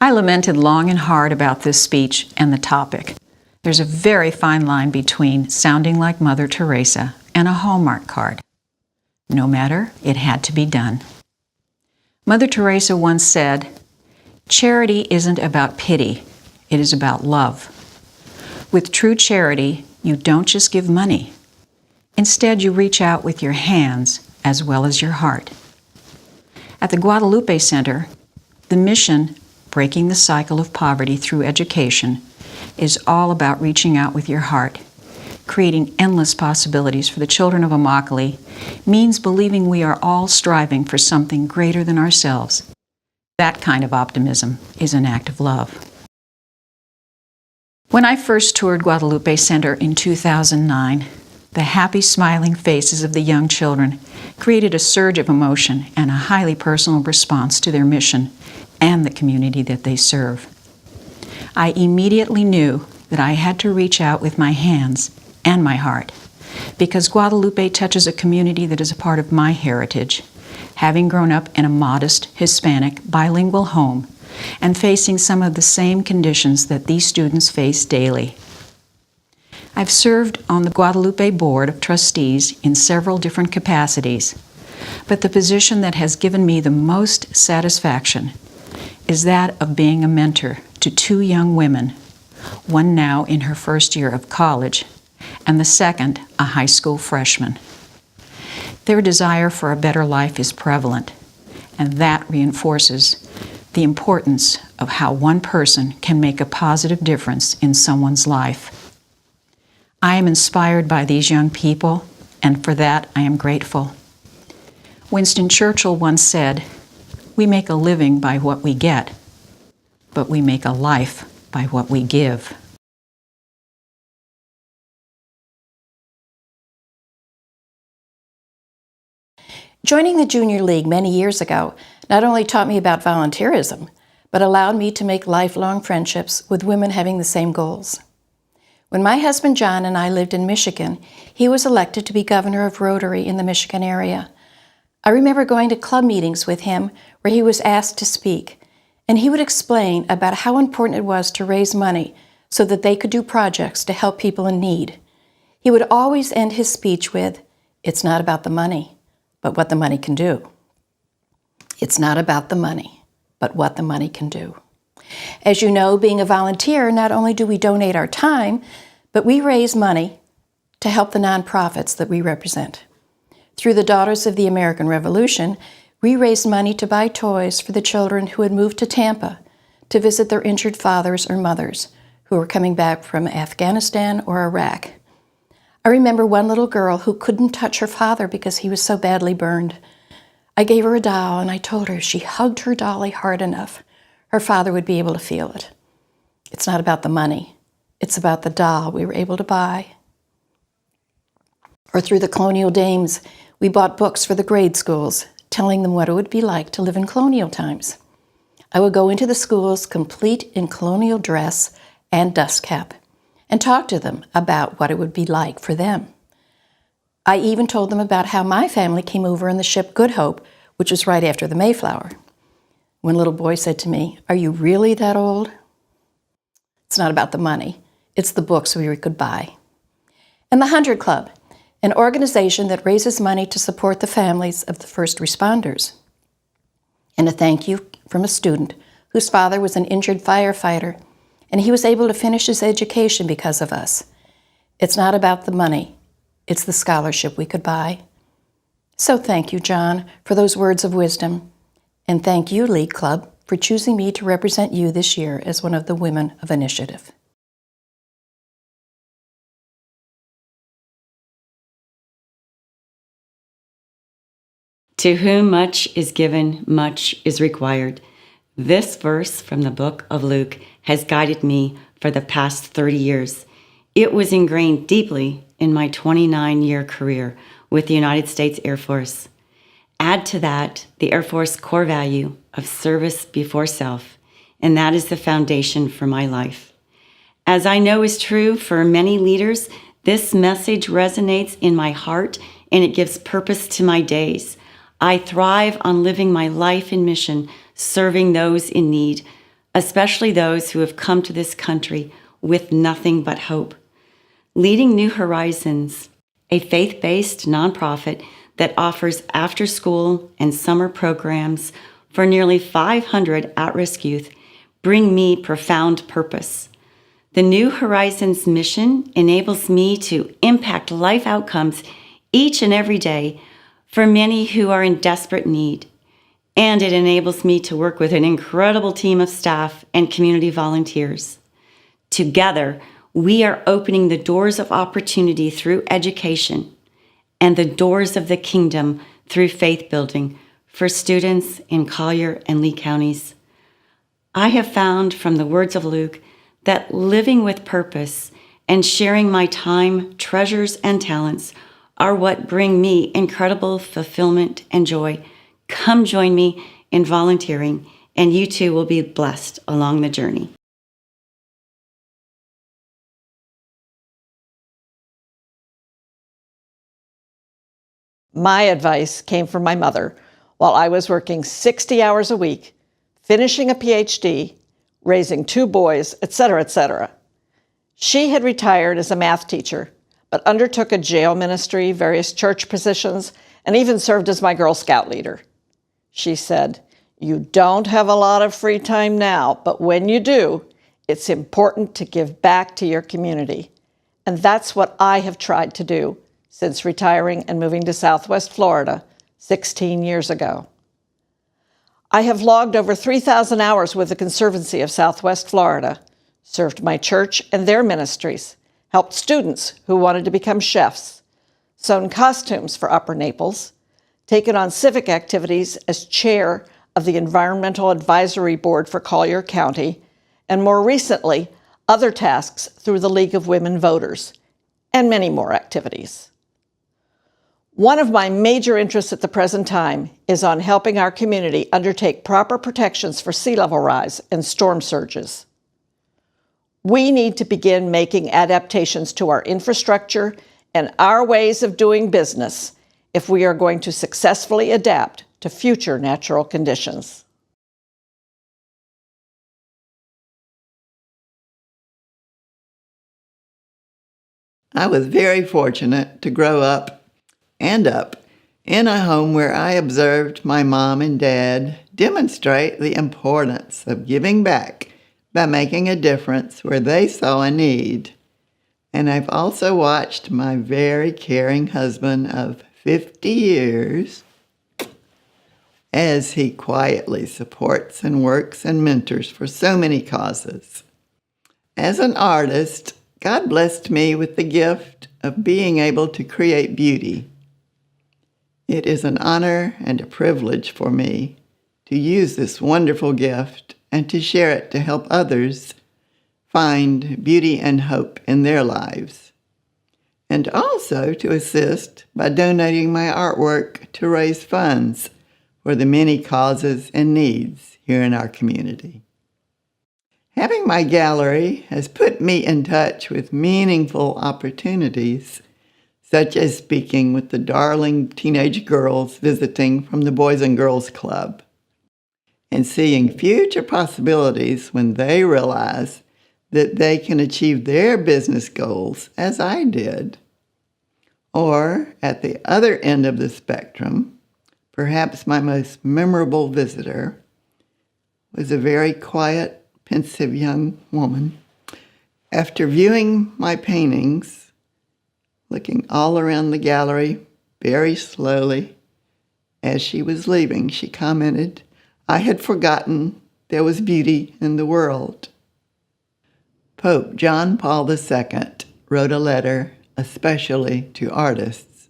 I lamented long and hard about this speech and the topic. There's a very fine line between sounding like Mother Teresa and a Hallmark card. No matter, it had to be done. Mother Teresa once said, "Charity isn't about pity, it is about love." With true charity, you don't just give money. Instead, you reach out with your hands as well as your heart. At the Guadalupe Center, the mission, Breaking the Cycle of Poverty Through Education, is all about reaching out with your heart. Creating endless possibilities for the children of Immokalee means believing we are all striving for something greater than ourselves. That kind of optimism is an act of love. When I first toured Guadalupe Center in 2009, the happy, smiling faces of the young children created a surge of emotion and a highly personal response to their mission and the community that they serve. I immediately knew that I had to reach out with my hands and my heart, because Guadalupe touches a community that is a part of my heritage, having grown up in a modest, Hispanic, bilingual home and facing some of the same conditions that these students face daily. I've served on the Guadalupe Board of Trustees in several different capacities, but the position that has given me the most satisfaction is that of being a mentor to two young women, one now in her first year of college, and the second a high school freshman. Their desire for a better life is prevalent, and that reinforces the importance of how one person can make a positive difference in someone's life. I am inspired by these young people, and for that I am grateful. Winston Churchill once said, "We make a living by what we get, but we make a life by what we give." Joining the Junior League many years ago not only taught me about volunteerism, but allowed me to make lifelong friendships with women having the same goals. When my husband John and I lived in Michigan, he was elected to be governor of Rotary in the Michigan area. I remember going to club meetings with him where he was asked to speak, and he would explain about how important it was to raise money so that they could do projects to help people in need. He would always end his speech with, "It's not about the money, but what the money can do." It's not about the money, but what the money can do. As you know, being a volunteer, not only do we donate our time, but we raise money to help the nonprofits that we represent. Through the Daughters of the American Revolution, we raised money to buy toys for the children who had moved to Tampa to visit their injured fathers or mothers who were coming back from Afghanistan or Iraq. I remember one little girl who couldn't touch her father because he was so badly burned. I gave her a doll and I told her if she hugged her dolly hard enough, her father would be able to feel it. It's not about the money. It's about the doll we were able to buy. Or through the Colonial Dames, we bought books for the grade schools, telling them what it would be like to live in colonial times. I would go into the schools complete in colonial dress and dust cap and talk to them about what it would be like for them. I even told them about how my family came over in the ship Good Hope, which was right after the Mayflower. One little boy said to me, "Are you really that old?" It's not about the money. It's the books we could buy. And the 100 Club, an organization that raises money to support the families of the first responders. And a thank you from a student whose father was an injured firefighter, and he was able to finish his education because of us. It's not about the money. It's the scholarship we could buy. So thank you, John, for those words of wisdom. And thank you, League Club, for choosing me to represent you this year as one of the Women of Initiative. To whom much is given, much is required. This verse from the book of Luke has guided me for the past 30 years. It was ingrained deeply in my 29-year career with the United States Air Force. Add to that the Air Force core value of service before self, and that is the foundation for my life. As I know is true for many leaders, this message resonates in my heart and it gives purpose to my days. I thrive on living my life in mission, serving those in need, especially those who have come to this country with nothing but hope. Leading New Horizons, a faith-based nonprofit that offers after-school and summer programs for nearly 500 at-risk youth, bring me profound purpose. The New Horizons mission enables me to impact life outcomes each and every day for many who are in desperate need. And it enables me to work with an incredible team of staff and community volunteers. Together, we are opening the doors of opportunity through education and the doors of the kingdom through faith building for students in Collier and Lee counties. I have found from the words of Luke that living with purpose and sharing my time, treasures, and talents are what bring me incredible fulfillment and joy. Come join me in volunteering, and you too will be blessed along the journey. My advice came from my mother while I was working 60 hours a week, finishing a PhD, raising 2 boys, etc., etc. She had retired as a math teacher, but undertook a jail ministry, various church positions, and even served as my Girl Scout leader. She said, "You don't have a lot of free time now, but when you do, it's important to give back to your community." And that's what I have tried to do since retiring and moving to Southwest Florida 16 years ago. I have logged over 3,000 hours with the Conservancy of Southwest Florida, served my church and their ministries, helped students who wanted to become chefs, sewn costumes for Upper Naples, taken on civic activities as chair of the Environmental Advisory Board for Collier County, and more recently, other tasks through the League of Women Voters, and many more activities. One of my major interests at the present time is on helping our community undertake proper protections for sea level rise and storm surges. We need to begin making adaptations to our infrastructure and our ways of doing business if we are going to successfully adapt to future natural conditions. I was very fortunate to grow up in a home where I observed my mom and dad demonstrate the importance of giving back by making a difference where they saw a need. And I've also watched my very caring husband of 50 years as he quietly supports and works and mentors for so many causes. As an artist, God blessed me with the gift of being able to create beauty. It is an honor and a privilege for me to use this wonderful gift and to share it to help others find beauty and hope in their lives, and also to assist by donating my artwork to raise funds for the many causes and needs here in our community. Having my gallery has put me in touch with meaningful opportunities, such as speaking with the darling teenage girls visiting from the Boys and Girls Club, and seeing future possibilities when they realize that they can achieve their business goals as I did. Or, at the other end of the spectrum, perhaps my most memorable visitor was a very quiet, pensive young woman. After viewing my paintings, looking all around the gallery very slowly, as she was leaving, she commented, "I had forgotten there was beauty in the world." Pope John Paul II wrote a letter especially to artists.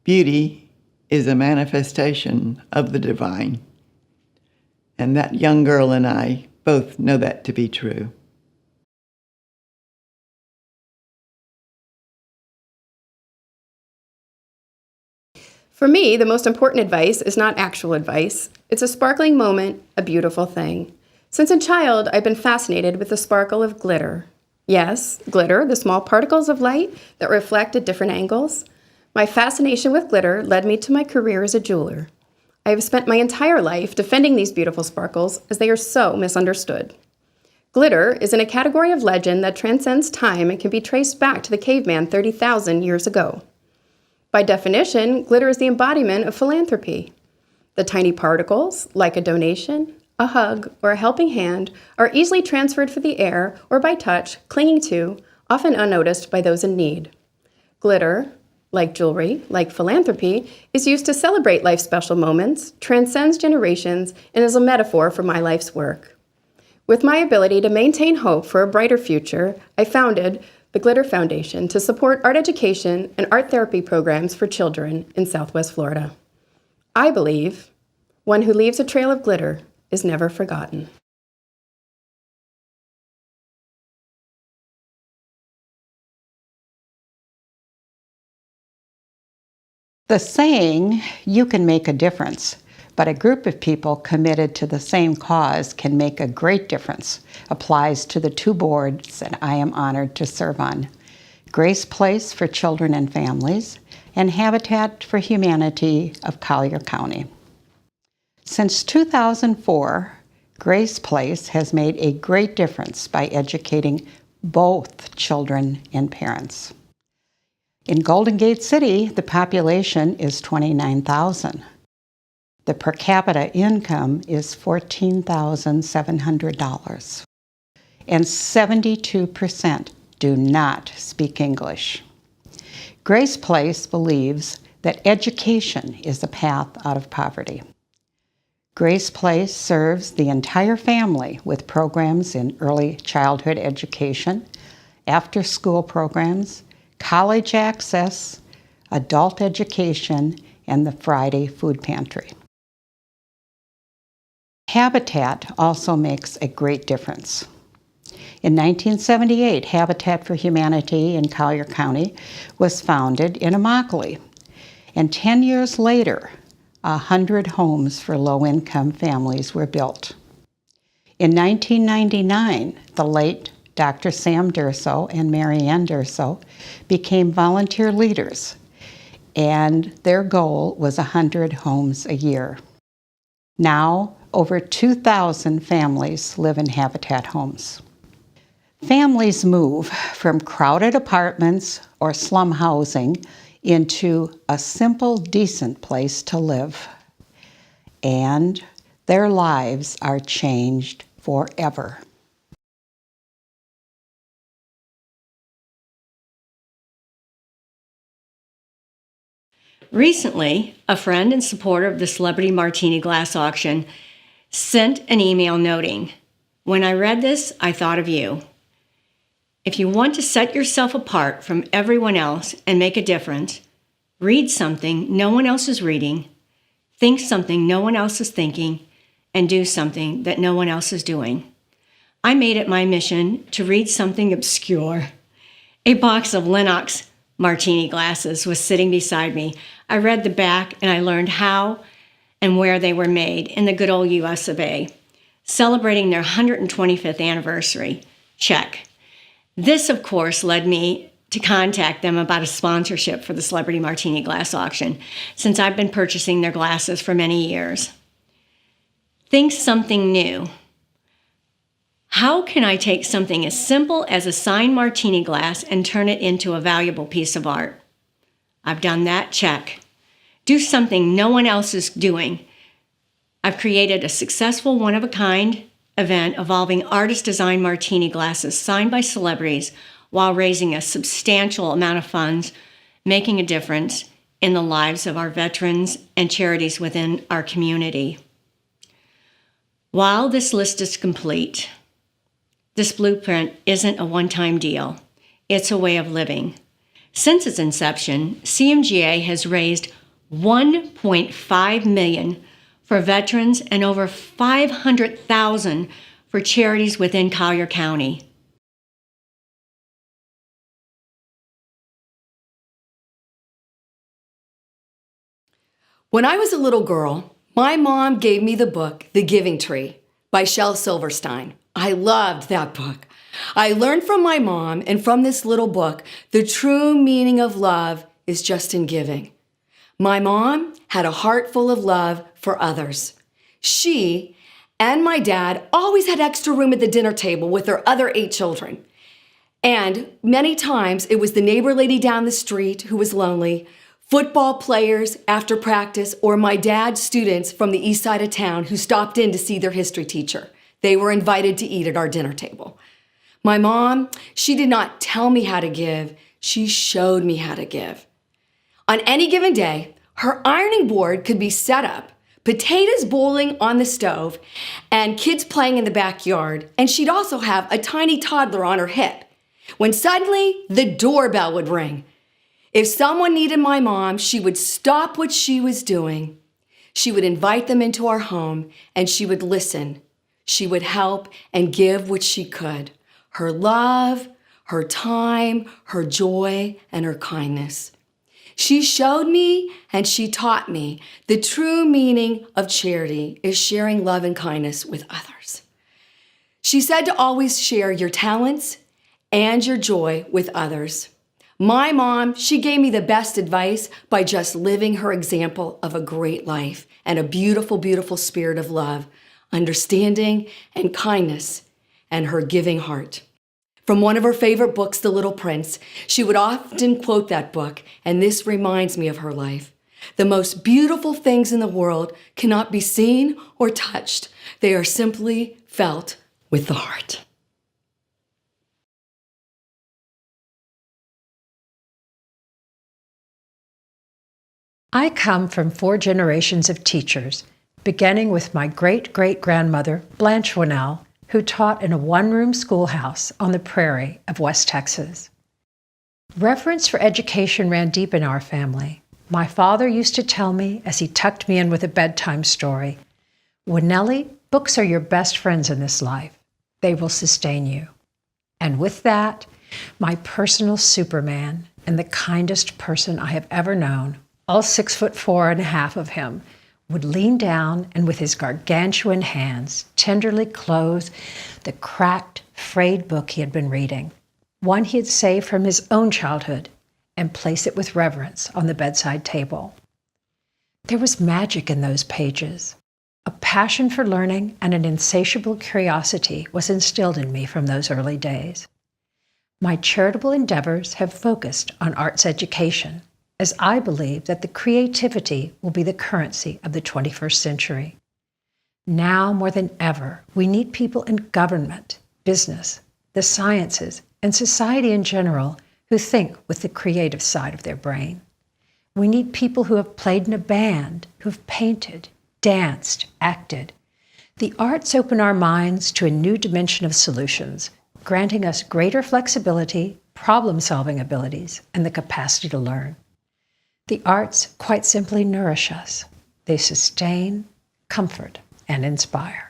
Beauty is a manifestation of the divine. And that young girl and I both know that to be true. For me, the most important advice is not actual advice. It's a sparkling moment, a beautiful thing. Since a child, I've been fascinated with the sparkle of glitter. Yes, glitter, the small particles of light that reflect at different angles. My fascination with glitter led me to my career as a jeweler. I have spent my entire life defending these beautiful sparkles as they are so misunderstood. Glitter is in a category of legend that transcends time and can be traced back to the caveman 30,000 years ago. By definition, glitter is the embodiment of philanthropy. The tiny particles, like a donation, a hug, or a helping hand, are easily transferred through the air or by touch, clinging to, often unnoticed by those in need. Glitter, like jewelry, like philanthropy, is used to celebrate life's special moments, transcends generations, and is a metaphor for my life's work. With my ability to maintain hope for a brighter future, I founded the Glitter Foundation to support art education and art therapy programs for children in Southwest Florida. I believe one who leaves a trail of glitter is never forgotten. The saying, "You can make a difference," but a group of people committed to the same cause can make a great difference, applies to the two boards that I am honored to serve on: Grace Place for Children and Families and Habitat for Humanity of Collier County. Since 2004, Grace Place has made a great difference by educating both children and parents. In Golden Gate City, the population is 29,000. The per capita income is $14,700, and 72% do not speak English. Grace Place believes that education is a path out of poverty. Grace Place serves the entire family with programs in early childhood education, after-school programs, college access, adult education, and the Friday food pantry. Habitat also makes a great difference. In 1978, Habitat for Humanity in Collier County was founded in Immokalee, and 10 years later, 100 homes for low-income families were built. In 1999, the late Dr. Sam Durso and Mary Ann Durso became volunteer leaders, and their goal was 100 homes a year. Now, over 2,000 families live in Habitat homes. Families move from crowded apartments or slum housing into a simple, decent place to live, and their lives are changed forever. Recently, a friend and supporter of the Celebrity Martini Glass Auction sent an email noting, "When I read this, I thought of you. If you want to set yourself apart from everyone else and make a difference, read something no one else is reading, think something no one else is thinking, and do something that no one else is doing." I made it my mission to read something obscure. A box of Lennox martini glasses was sitting beside me. I read the back and I learned how and where they were made in the good old US of A, celebrating their 125th anniversary. Check. This, of course, led me to contact them about a sponsorship for the Celebrity Martini Glass Auction, since I've been purchasing their glasses for many years. Think something new. How can I take something as simple as a signed martini glass and turn it into a valuable piece of art? I've done that, check. Do something no one else is doing. I've created a successful one-of-a-kind event involving artist-designed martini glasses signed by celebrities while raising a substantial amount of funds, making a difference in the lives of our veterans and charities within our community. While this list is complete, this blueprint isn't a one-time deal. It's a way of living. Since its inception, CMGA has raised $1.5 million for veterans and over $500,000 for charities within Collier County. When I was a little girl, my mom gave me the book, The Giving Tree by Shel Silverstein. I loved that book. I learned from my mom and from this little book, the true meaning of love is just in giving. My mom had a heart full of love for others. She and my dad always had extra room at the dinner table with their other 8 children. And many times it was the neighbor lady down the street who was lonely, football players after practice, or my dad's students from the east side of town who stopped in to see their history teacher. They were invited to eat at our dinner table. My mom, she did not tell me how to give, she showed me how to give. On any given day, her ironing board could be set up, potatoes boiling on the stove, and kids playing in the backyard, and she'd also have a tiny toddler on her hip, when suddenly the doorbell would ring. If someone needed my mom, she would stop what she was doing. She would invite them into our home, and she would listen. She would help and give what she could. Her love, her time, her joy, and her kindness. She showed me and she taught me the true meaning of charity is sharing love and kindness with others. She said to always share your talents and your joy with others. My mom, she gave me the best advice by just living her example of a great life and a beautiful, beautiful spirit of love, understanding, and kindness, and her giving heart. From one of her favorite books, The Little Prince, she would often quote that book, and this reminds me of her life. The most beautiful things in the world cannot be seen or touched. They are simply felt with the heart. I come from 4 generations of teachers, beginning with my great-great-grandmother, Blanche Wynnell, who taught in a one-room schoolhouse on the prairie of West Texas. Reverence for education ran deep in our family. My father used to tell me, as he tucked me in with a bedtime story, "Wynnellie, books are your best friends in this life. They will sustain you." And with that, my personal Superman and the kindest person I have ever known, all 6'4.5" of him, would lean down and with his gargantuan hands tenderly close the cracked, frayed book he had been reading, one he had saved from his own childhood, and place it with reverence on the bedside table. There was magic in those pages. A passion for learning and an insatiable curiosity was instilled in me from those early days. My charitable endeavors have focused on arts education, as I believe that the creativity will be the currency of the 21st century. Now more than ever, we need people in government, business, the sciences, and society in general who think with the creative side of their brain. We need people who have played in a band, who have painted, danced, acted. The arts open our minds to a new dimension of solutions, granting us greater flexibility, problem-solving abilities, and the capacity to learn. The arts quite simply nourish us. They sustain, comfort, and inspire.